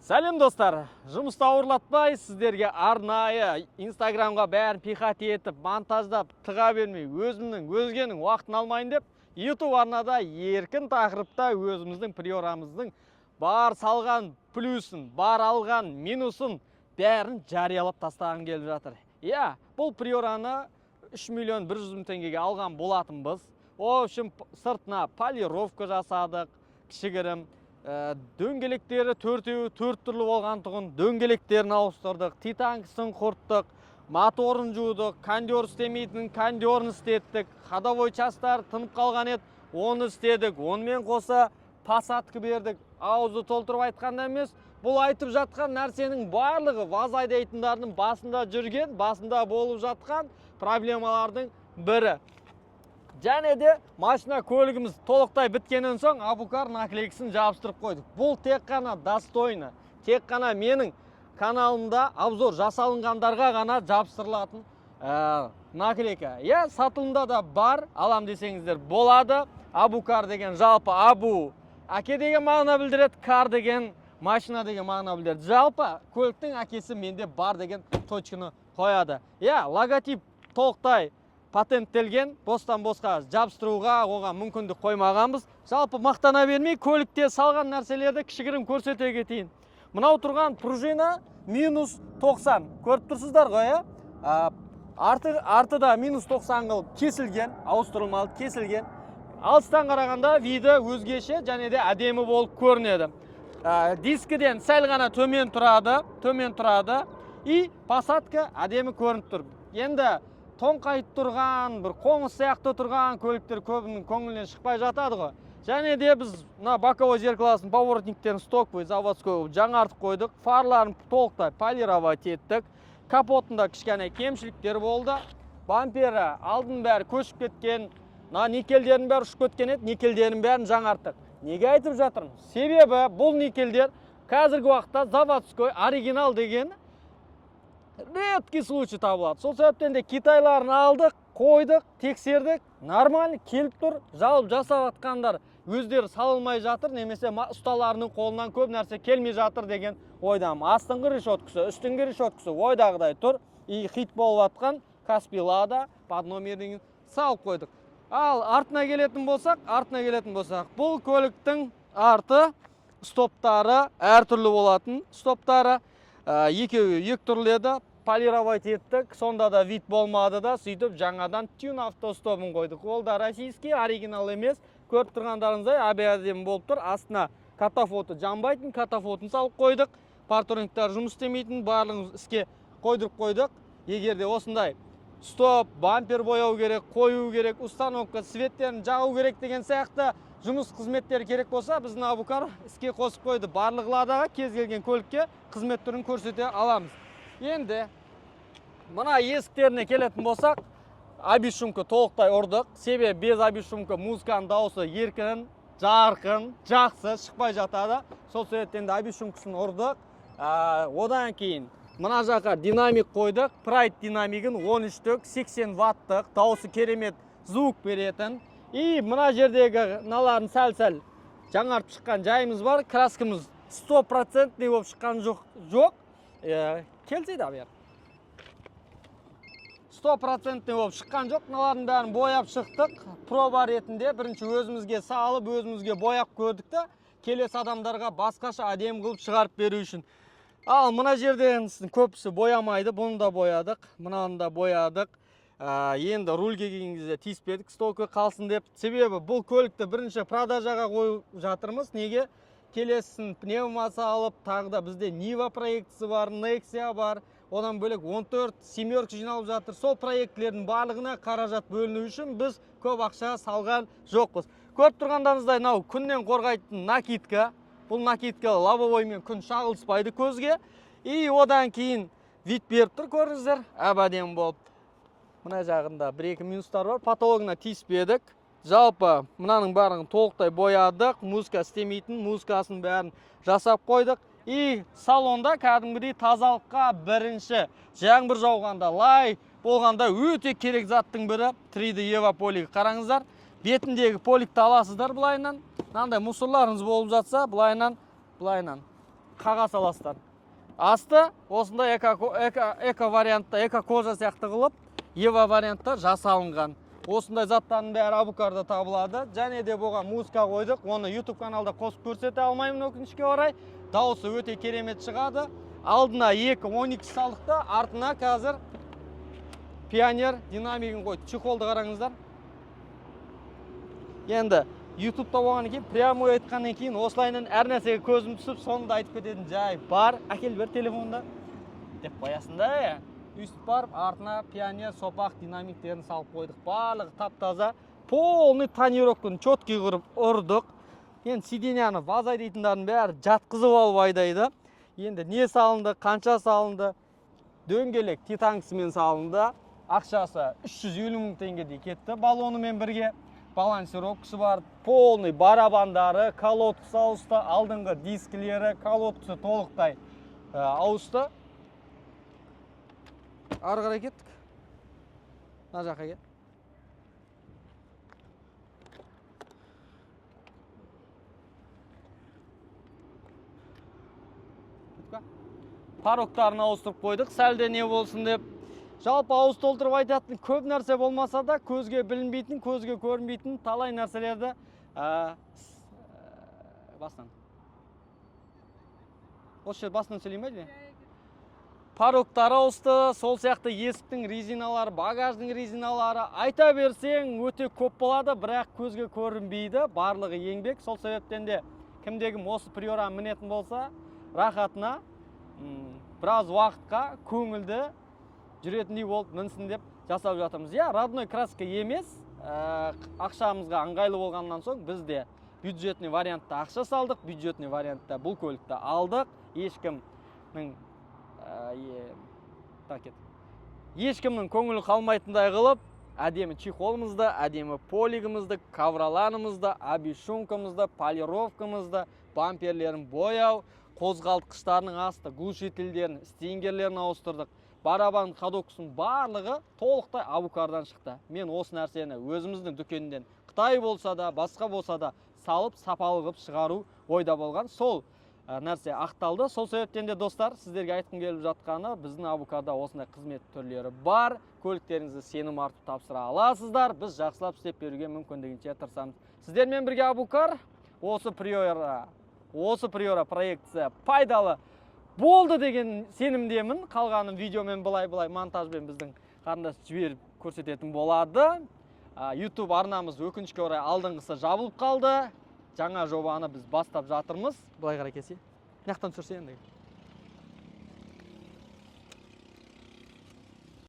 Сәлем достар, жұмыста ауырлатпай сіздерге арнайы инстаграмға бәрін пихат етіп, монтаждап, тыға бермей, өзгенің уақытын алмайын деп, YouTube арнада еркін тақырыпта өзіміздің приорамыздың бар салған плюсын, бар алған минусын бәрін жариялап тастағым келіп жатыр. Бұл приораны 3 миллион 100 мың теңгеге алған болатынбыз. О үшін сыртына полировка жасадық, кішігірім. Дөңгелектері төрт түрлі болған тұғын дөңгелектерін ауыстырдық, титанкысын құрттық, моторын жудық, кондер істемейтін кондерін істеттік, ходовой частар тынып қалған еді, оны істедік, онымен қоса посадка бердік. Ауызды толтырып айтқанда емес, бұл айтып жатқан нәрсенің барлығы ваз айдайтындардың басында жүрген, басында болып жатқан проблемалардың бірі. Және де машина көлігіміз толықтай біткеннен соң Абукар наклейкасын жабыстырып қойдық. Бұл тек қана достойны, тек қана менің каналымда обзор жасалынғандарға ғана жабыстырылатын наклейка. Сатылымда да бар, алам десеңіздер болады. Абукар деген жалпы абу әке деген мағына білдіреді, кар деген машина деген мағына білдіреді. Жалпы көліктің әкесі менде бар деген точканы қояды. Логотип толықтай патенттелген, бостан босқа жабыстыруға оған мүмкіндік қоймағанбыз. Жалпы мақтана бермей, көлікте салған нәрселерді кішігірім көрсете кетейін. Мынау тұрған пружина минус 90. Көріп тұрсыздар ғой, артыда минус 90 қылып кесілген, ауыстырылмалы кесілген. Алыстан қарағанда виді өзгеше және де әдемі болып көрінеді. Дискіден сәл ғана төмен тұрады. И посадка әдемі көрініп тұр. Енді тоңқайып тұрған, бір қоңыз сияқты тұрған көліктер көбінің көңілінен шықпай жатады ғой. Және де біз боковой зеркаласын, поворотниктерін стоковый, заводской жаңартып қойдық. Фарларын толықтай полировать еттік. Капотында кішкене кемшіліктер болды. Бампері алдын бәрі көшіп кеткен, никельдерін бәрі ұшып кеткен еді, никельдерін бәрін жаңарттық. Неге айтып жатырмын? Себебі бұл никельдер қазіргі уақытта заводской, оригинал деген редкий случай табылады. Сол себептен де Китайларын алдық, қойдық, тексердік, нормально келіп тұр. Жалып жасап атқандар өздері салылмай жатыр, немесе ұсталарының қолынан көп нәрсе келмей жатыр деген ойдам. Астыңғы решеткасы, үстіңгі решеткасы ойдағыдай тұр. И хит болып атқан Каспий Лада под номерін салып қойдық. Ал артына келетін болсақ, бұл көліктің арты стоптары әртүрлі болатын стоптары. Екі түрлі еді, полировать еттік, сонда да вид болмады да, сөйтіп жаңадан тюн автостопын қойдық. Ол да российский, оригинал емес, көріп тұрғандарыңыздай әдемі болып тұр. Астына катафоты жанбайтын, катафотын салып қойдық. Парторингтар жұмыс істемейтін, барлығымыз іске қойдық. Егерде осындай стоп, бампер бояу керек, қою керек, установка, светтерін жағу керек деген сияқты жұмыс қызметтері керек болса, біздің Абукар іске қосып қойды. Барлық ладаға кез келген көлікке қызмет түрін көрсете аламыз. Енді мына есіктеріне келетін болсақ, обишумка толықтай ұрдық. Себебі без обишумка музыканың дауысы еркін, жарқын, жақсы шықпай жатады. Сол себептен де обишумкасын ұрдық. Одан кейін мына жаққа динамик қойдық. Pride динамигін 13-тік, 80 ваттық, дауысы керемет звук беретін. И мына жердегі наларын сәл-сәл жаңартып шыққан жайымыз бар. Краскымыз 100% болып шыққан жоқ. Келсейді абияр. 100% болып шыққан жоқ. Наларын бәрін бояп шықтық. Проба ретінде бірінші өзімізге салып, өзімізге бояп көрдік та, келесі адамдарға басқаша әдемі қылып шығарып беру үшін. Ал мына жерден көпісі боямайды. Бұны да боядық, мынаны да боядық. Енді рульге келген кезде тиіспедік, столка қалсын деп. Себебі бұл көлікті бірінші продажаға қойып жатырмыз. Неге? Келесін пневмасы алып, тағы да бізде Нива проектісі бар, Nexia бар, одан бөлек 14 семерка жиналып жатыр. Сол проектлердің барлығына қаражат бөліну үшін біз көп ақша салған жоқпыз. Көріп тұрғандарыңыздай, күннен қорғайтын накидка. Бұл накидка лобовоймен күн шағылыспайды көзге. И одан кейін вид беріп тұр, көріңіздер, әдемі болып. Мына жағында 1-2 минустар бар, потологына тиіспедік. Жалпы мынаның бәрін толықтай боядық, музыка істемейтін, музыкасын бәрін жасап қойдық. И салонда кәдімгідей тазалыққа бірінші жаңбыр жауғанда, лай болғанда өте керек заттың бірі 3D Eva полигі. Қараңыздар, бетіндегі поликті аласыздар бұлайынан. Мынандай мусорларыңыз болып жатса, бұлайынан қағаз аласыздар. Асты осындай эко вариантта, эко кожа сияқты қылып, Ева вариантта жасалынған. Осындай заттардың бәрі Абукарда табылады. Және де болған музыка қойдық. Оны YouTube каналда қосып көрсете алмаймын өкінішке орай. Дауысы өте керемет шығады. Алдына 2.12 салдық та, артына қазір Pioneer динамигін қойды. Чехолды қараңыздар. Енді YouTube'та болған екен, прямой айтқаннан кейін осылайынан әр нәрсеге көзім түсіп, сонда айтып кететін жай бар. Әкел бір телефонда деп қоясың да. Үстіп барып, артына Pioneer сопақ динамиктерін салып қойдық. Барлығы тап-таза, полный тонировканы четкий қырып ұрдық. Енді сиденияны вазай дейтіндердің бәрі жатқызып алып айдайды. Енді не салынды, қанша салынды? Дөңгелек титанксымен салынды. Ақшасы 350 мың теңгедей кетті балонымен бірге. Балансировкасы бар, полный барабандары, колодкасы ауысты, алдыңғы дискілері, колодкасы толықтай ауысты. Ары қарай кеттік. Мына жаққа кет. Пароктарын ауыстырып қойдық, сәлде не болсын деп. Жалпы ауыз толтырып айтатын көп нәрсе болмаса да, көзге білінбейтін, көзге көрінбейтін талай нәрселерді бастан. Осы жер бастан сөйлеймейді? Пароктары ауысты, сол сияқты есіктің резиналары, багаждың резиналары. Айта берсең өте көп болады, бірақ көзге көрінбейді. Барлығы еңбек. Сол себептен де кімдегім осы Приора мінетін болса, рахатына біраз уақытқа көңілді жүретіндей болып мінсін деп жасап жатырмыз. Родной краска емес, ақшамызға ыңғайлы болғаннан соң біз де бюджетный вариантта ақша салдық, бюджетный вариантта бұл көлікті алдық. Ешкімнің көңілі қалмайтындай қылып, әдемі чехолымызды, әдемі полигімізді, кавраланымызды, абишумкамызды, полировкамызды, бамперлерін бояу, қозғалтқыштарының асты, глушителдерін, стингерлерін ауыстырдық. Барабан ходоксын барлығы толықтай Абукардан шықты. Мен осы нәрсені өзіміздің дүкенінен Қытай болса да, басқа болса да салып, сапалы қылып шығару ойда болған. Сол нәрсе ақталды. Сол себептен де достар, сіздерге айтқым келіп жатқаны, біздің Абукарда осындай қызмет түрлері бар. Көліктеріңізді сенім артып тапсыра аласыздар. Біз жақсылап істеп беруге мүмкіндігінше тырысамыз. Сіздермен бірге Абукар, осы Приора проектісі пайдалы болды деген сенімдемін. Қалғанын видеомен былай монтажбен біздің қарындас жіберіп көрсететін болады. YouTube арнамыз өкінішке орай алдыңғысы жабылып қалды. Жаңа жобаны біз бастап жатырмыз. Былай қарай кесе. Мынаяқтан түсірсе енді.